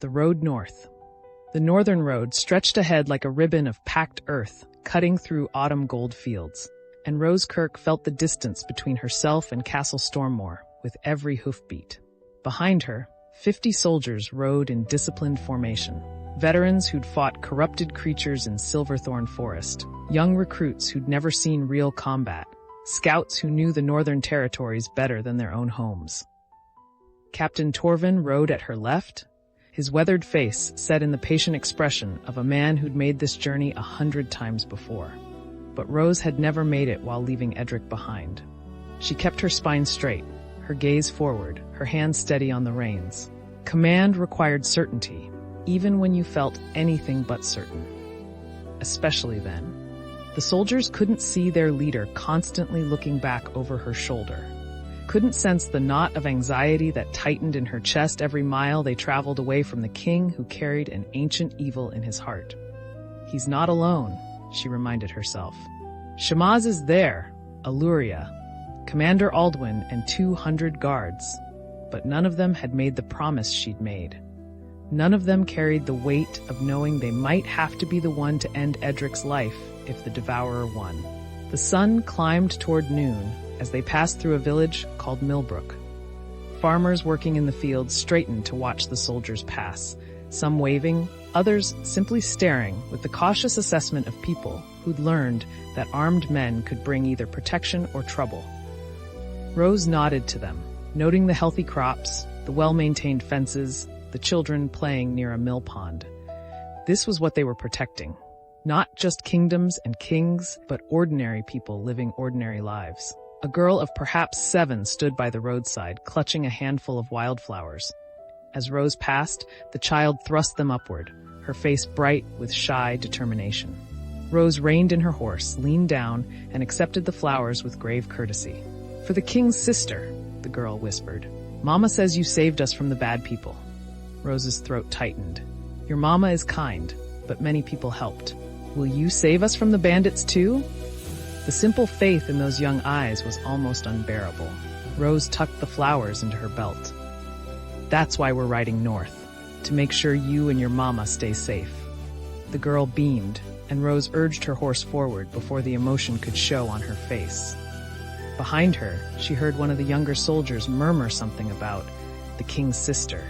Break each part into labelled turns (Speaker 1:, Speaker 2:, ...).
Speaker 1: The road north. The northern road stretched ahead like a ribbon of packed earth, cutting through autumn gold fields, and Rose Kirk felt the distance between herself and Castle Stormmore with every hoofbeat. Behind her, 50 soldiers rode in disciplined formation. Veterans who'd fought corrupted creatures in Silverthorn Forest, young recruits who'd never seen real combat, scouts who knew the northern territories better than their own homes. Captain Torven rode at her left, his weathered face set in the patient expression of a man who'd made this journey 100 times before. But Rose had never made it while leaving Edric behind. She kept her spine straight, her gaze forward, her hands steady on the reins. Command required certainty, even when you felt anything but certain. Especially then. The soldiers couldn't see their leader constantly looking back over her shoulder. Couldn't sense the knot of anxiety that tightened in her chest every mile they traveled away from the king who carried an ancient evil in his heart. He's not alone, she reminded herself. Shamaz is there, Aluria, Commander Aldwin, and 200 guards. But none of them had made the promise she'd made. None of them carried the weight of knowing they might have to be the one to end Edric's life if the Devourer won. The sun climbed toward noon as they passed through a village called Millbrook. Farmers working in the fields straightened to watch the soldiers pass, some waving, others simply staring with the cautious assessment of people who'd learned that armed men could bring either protection or trouble. Rose nodded to them, noting the healthy crops, the well-maintained fences, the children playing near a mill pond. This was what they were protecting. Not just kingdoms and kings, but ordinary people living ordinary lives. A girl of perhaps 7 stood by the roadside, clutching a handful of wildflowers. As Rose passed, the child thrust them upward, her face bright with shy determination. Rose reined in her horse, leaned down, and accepted the flowers with grave courtesy. "For the king's sister," the girl whispered. "Mama says you saved us from the bad people." Rose's throat tightened. "Your mama is kind, but many people helped. Will you save us from the bandits too?" The simple faith in those young eyes was almost unbearable. Rose tucked the flowers into her belt. "That's why we're riding north, to make sure you and your mama stay safe." The girl beamed, and Rose urged her horse forward before the emotion could show on her face. Behind her, she heard one of the younger soldiers murmur something about the king's sister,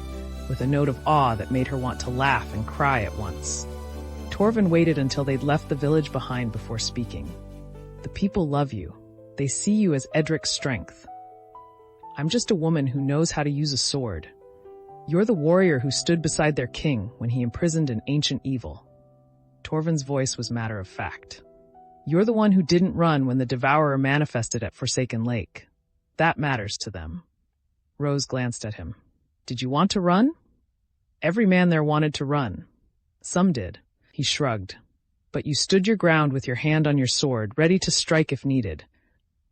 Speaker 1: with a note of awe that made her want to laugh and cry at once. Torven waited until they'd left the village behind before speaking. "The people love you. They see you as Edric's strength. I'm just a woman who knows how to use a sword. You're the warrior who stood beside their king when he imprisoned an ancient evil." Torven's voice was matter of fact. "You're the one who didn't run when the Devourer manifested at Forsaken Lake. That matters to them." Rose glanced at him. "Did you want to run?" "Every man there wanted to run. Some did." He shrugged. "But you stood your ground with your hand on your sword, ready to strike if needed.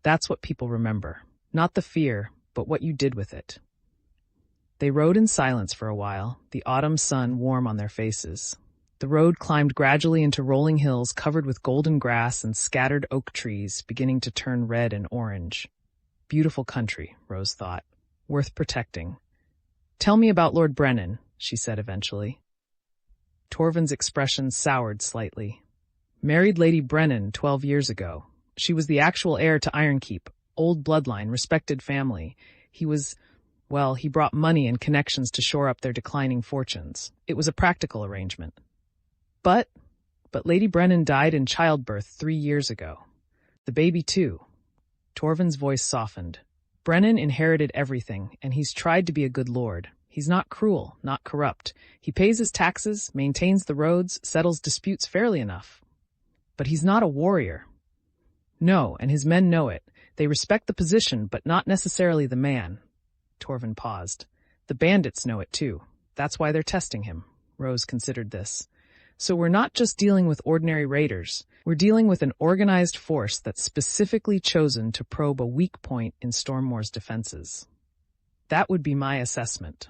Speaker 1: That's what people remember. Not the fear, but what you did with it." They rode in silence for a while, the autumn sun warm on their faces. The road climbed gradually into rolling hills covered with golden grass and scattered oak trees beginning to turn red and orange. Beautiful country, Rose thought. Worth protecting. "Tell me about Lord Brennan," she said eventually. Torven's expression soured slightly. "Married Lady Brennan 12 years ago. She was the actual heir to Ironkeep, old bloodline, respected family. He brought money and connections to shore up their declining fortunes. It was a practical arrangement. But Lady Brennan died in childbirth 3 years ago. The baby too." Torven's voice softened. "Brennan inherited everything, and he's tried to be a good lord. He's not cruel, not corrupt. He pays his taxes, maintains the roads, settles disputes fairly enough. But he's not a warrior. No, and his men know it. They respect the position, but not necessarily the man." Torven paused. "The bandits know it too. That's why they're testing him." Rose considered this. "So we're not just dealing with ordinary raiders. We're dealing with an organized force that's specifically chosen to probe a weak point in Stormmore's defenses." "That would be my assessment."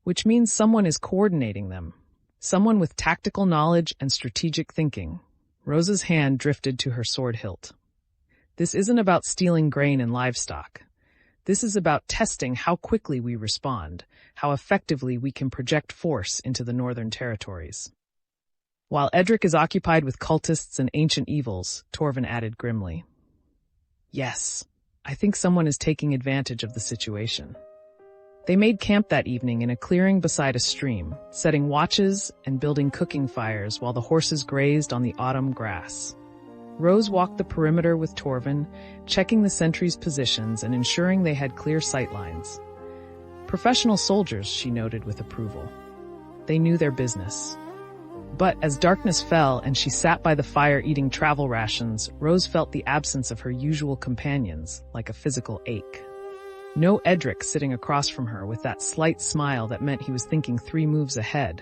Speaker 1: "Which means someone is coordinating them. Someone with tactical knowledge and strategic thinking." Rose's hand drifted to her sword hilt. "This isn't about stealing grain and livestock. This is about testing how quickly we respond, how effectively we can project force into the northern territories. While Edric is occupied with cultists and ancient evils, Torven added grimly. Yes, I think someone is taking advantage of the situation. They made camp that evening in a clearing beside a stream, setting watches and building cooking fires while the horses grazed on the autumn grass. Rose walked the perimeter with Torven, checking the sentries' positions and ensuring they had clear sight lines. Professional soldiers, she noted with approval. They knew their business. But as darkness fell and she sat by the fire eating travel rations, Rose felt the absence of her usual companions, like a physical ache. No Edric sitting across from her with that slight smile that meant he was thinking 3 moves ahead.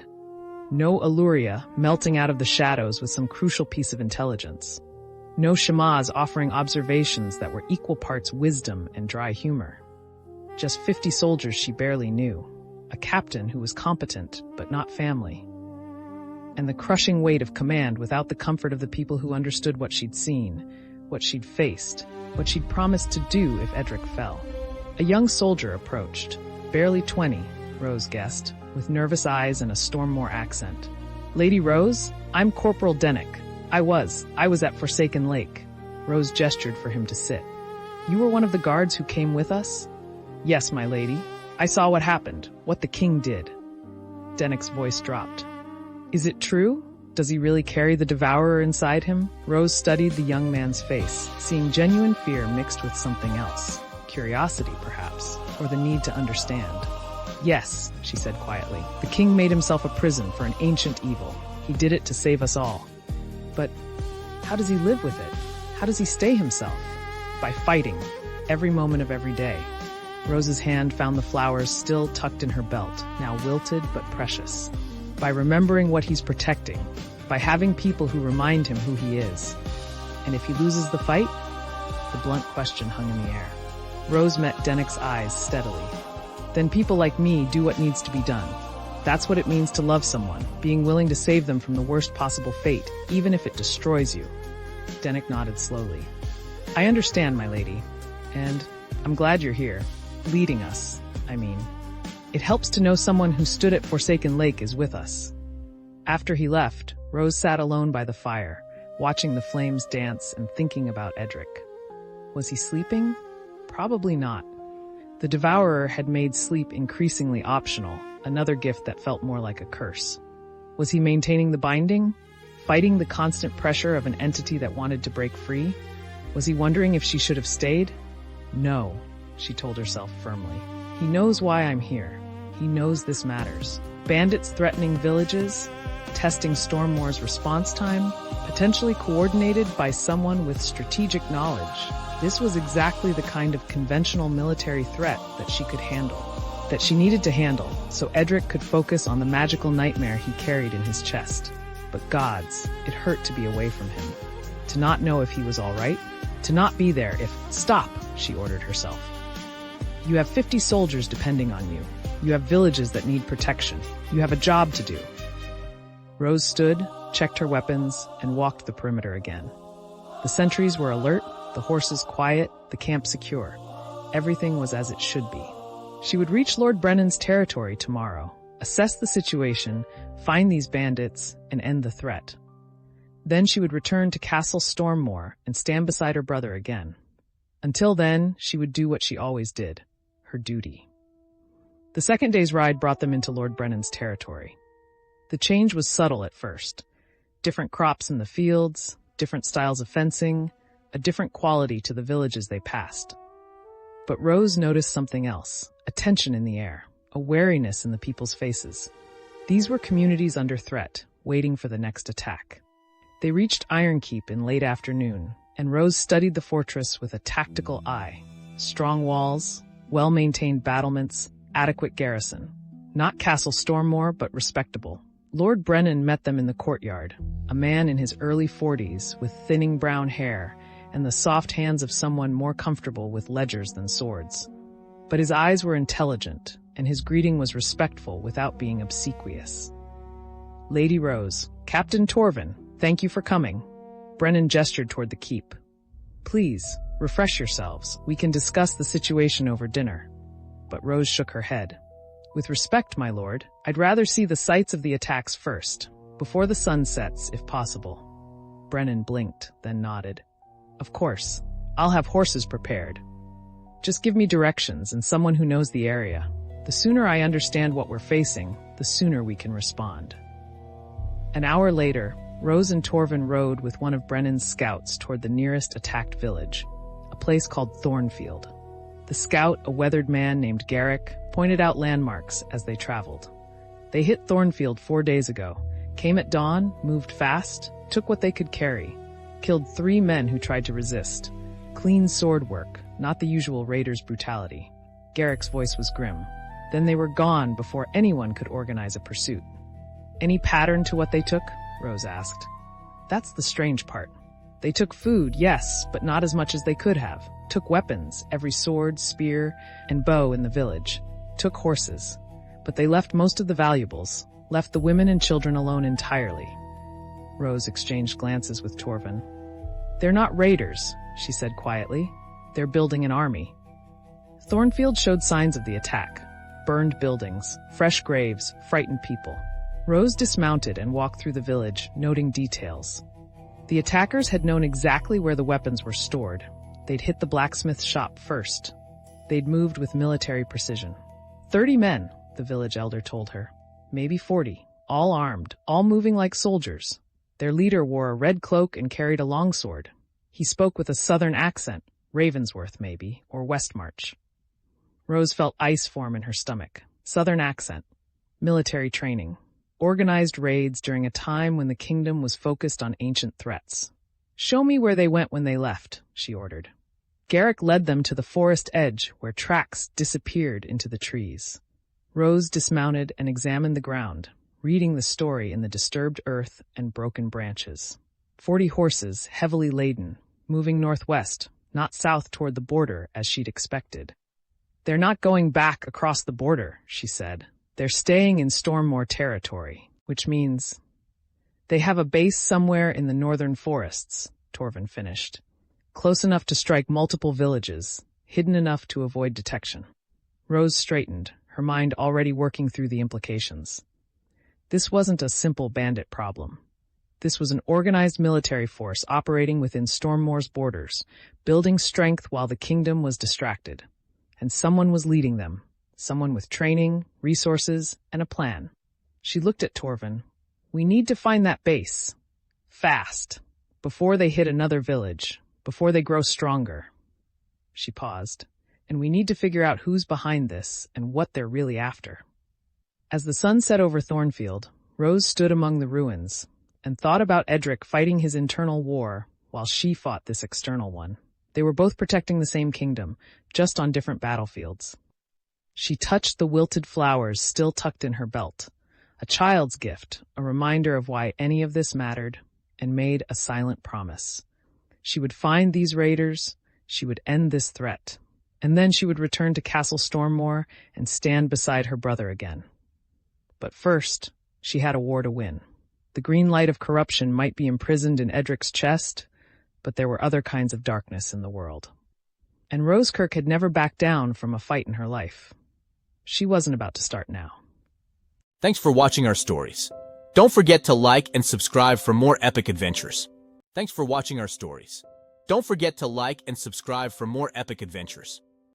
Speaker 1: No Illyria melting out of the shadows with some crucial piece of intelligence. No Shamaz offering observations that were equal parts wisdom and dry humor. Just 50 soldiers she barely knew. A captain who was competent, but not family. And the crushing weight of command without the comfort of the people who understood what she'd seen, what she'd faced, what she'd promised to do if Edric fell. A young soldier approached, barely 20, Rose guessed, with nervous eyes and a Stormmore accent. Lady Rose, I'm Corporal Dennick. I was at Forsaken Lake. Rose gestured for him to sit. You were one of the guards who came with us? Yes, my lady. I saw what happened, what the king did. Dennick's voice dropped. Is it true? Does he really carry the devourer inside him? Rose studied the young man's face, seeing genuine fear mixed with something else. Curiosity, perhaps, or the need to understand. Yes, she said quietly. The king made himself a prison for an ancient evil. He did it to save us all. But how does he live with it? How does he stay himself? By fighting, every moment of every day. Rose's hand found the flowers still tucked in her belt, now wilted but precious. By remembering what he's protecting, by having people who remind him who he is. And if he loses the fight? The blunt question hung in the air. Rose met Dennick's eyes steadily. Then people like me do what needs to be done. That's what it means to love someone, being willing to save them from the worst possible fate, even if it destroys you. Dennick nodded slowly. I understand, my lady. And I'm glad you're here. Leading us, I mean. It helps to know someone who stood at Forsaken Lake is with us. After he left, Rose sat alone by the fire, watching the flames dance and thinking about Edric. Was he sleeping? Probably not. The devourer had made sleep increasingly optional, another gift that felt more like a curse. Was he maintaining the binding? Fighting the constant pressure of an entity that wanted to break free? Was he wondering if she should have stayed? No, she told herself firmly. He knows why I'm here. He knows this matters. Bandits threatening villages, testing Stormmore's response time, potentially coordinated by someone with strategic knowledge. This was exactly the kind of conventional military threat that she could handle, that she needed to handle, so Edric could focus on the magical nightmare he carried in his chest. But gods, it hurt to be away from him. To not know if he was all right, to not be there if— Stop, she ordered herself. You have 50 soldiers depending on you. You have villages that need protection. You have a job to do. Rose stood, checked her weapons, and walked the perimeter again. The sentries were alert, the horses quiet, the camp secure. Everything was as it should be. She would reach Lord Brennan's territory tomorrow, assess the situation, find these bandits, and end the threat. Then she would return to Castle Stormmore and stand beside her brother again. Until then, she would do what she always did, her duty. The second day's ride brought them into Lord Brennan's territory. The change was subtle at first. Different crops in the fields, different styles of fencing, a different quality to the villages they passed. But Rose noticed something else, a tension in the air, a wariness in the people's faces. These were communities under threat, waiting for the next attack. They reached Ironkeep in late afternoon, and Rose studied the fortress with a tactical eye. Strong walls, well-maintained battlements, adequate garrison. Not Castle Stormmore, but respectable. Lord Brennan met them in the courtyard, a man in his early 40s with thinning brown hair and the soft hands of someone more comfortable with ledgers than swords. But his eyes were intelligent, and his greeting was respectful without being obsequious. Lady Rose, Captain Torven, thank you for coming. Brennan gestured toward the keep. Please, Refresh yourselves. We can discuss the situation over dinner. But Rose shook her head. With respect, my lord, I'd rather see the sites of the attacks first, before the sun sets, if possible. Brennan blinked, then nodded. Of course. I'll have horses prepared. Just give me directions and someone who knows the area. The sooner I understand what we're facing, the sooner we can respond. An hour later, Rose and Torven rode with one of Brennan's scouts toward the nearest attacked village, a place called Thornfield. The scout, a weathered man named Garrick, pointed out landmarks as they traveled. They hit Thornfield 4 days ago, came at dawn, moved fast, took what they could carry, killed 3 men who tried to resist. Clean sword work, not the usual raiders' brutality. Garrick's voice was grim. Then they were gone before anyone could organize a pursuit. Any pattern to what they took? Rose asked. That's the strange part. They took food, yes, but not as much as they could have. Took weapons, every sword, spear, and bow in the village. Took horses. But they left most of the valuables, left the women and children alone entirely. Rose exchanged glances with Torven. They're not raiders, she said quietly. They're building an army. Thornfield showed signs of the attack. Burned buildings, fresh graves, frightened people. Rose dismounted and walked through the village, noting details. The attackers had known exactly where the weapons were stored. They'd hit the blacksmith's shop first. They'd moved with military precision. 30 men, the village elder told her. Maybe 40, all armed, all moving like soldiers. Their leader wore a red cloak and carried a longsword. He spoke with a southern accent, Ravensworth maybe, or Westmarch. Rose felt ice form in her stomach. Southern accent, military training, organized raids during a time when the kingdom was focused on ancient threats. Show me where they went when they left, she ordered. Garrick led them to the forest edge where tracks disappeared into the trees. Rose dismounted and examined the ground, reading the story in the disturbed earth and broken branches. 40 horses, heavily laden, moving northwest, not south toward the border as she'd expected. They're not going back across the border, she said. They're staying in Stormmore territory, which means they have a base somewhere in the northern forests, Torven finished. Close enough to strike multiple villages, hidden enough to avoid detection. Rose straightened, her mind already working through the implications. This wasn't a simple bandit problem. This was an organized military force operating within Stormmore's borders, building strength while the kingdom was distracted. And someone was leading them, someone with training, resources, and a plan. She looked at Torven. We need to find that base. Fast. Before they hit another village. Before they grow stronger. She paused. And we need to figure out who's behind this and what they're really after. As the sun set over Thornfield, Rose stood among the ruins and thought about Edric fighting his internal war while she fought this external one. They were both protecting the same kingdom, just on different battlefields. She touched the wilted flowers still tucked in her belt, a child's gift, a reminder of why any of this mattered, and made a silent promise. She would find these raiders, she would end this threat, and then she would return to Castle Stormmore and stand beside her brother again. But first, she had a war to win. The green light of corruption might be imprisoned in Edric's chest, but there were other kinds of darkness in the world. And Rosekirk had never backed down from a fight in her life. She wasn't about to start now.
Speaker 2: Thanks for watching our stories. Don't forget to like and subscribe for more epic adventures. Thanks for watching our stories. Don't forget to like and subscribe for more epic adventures.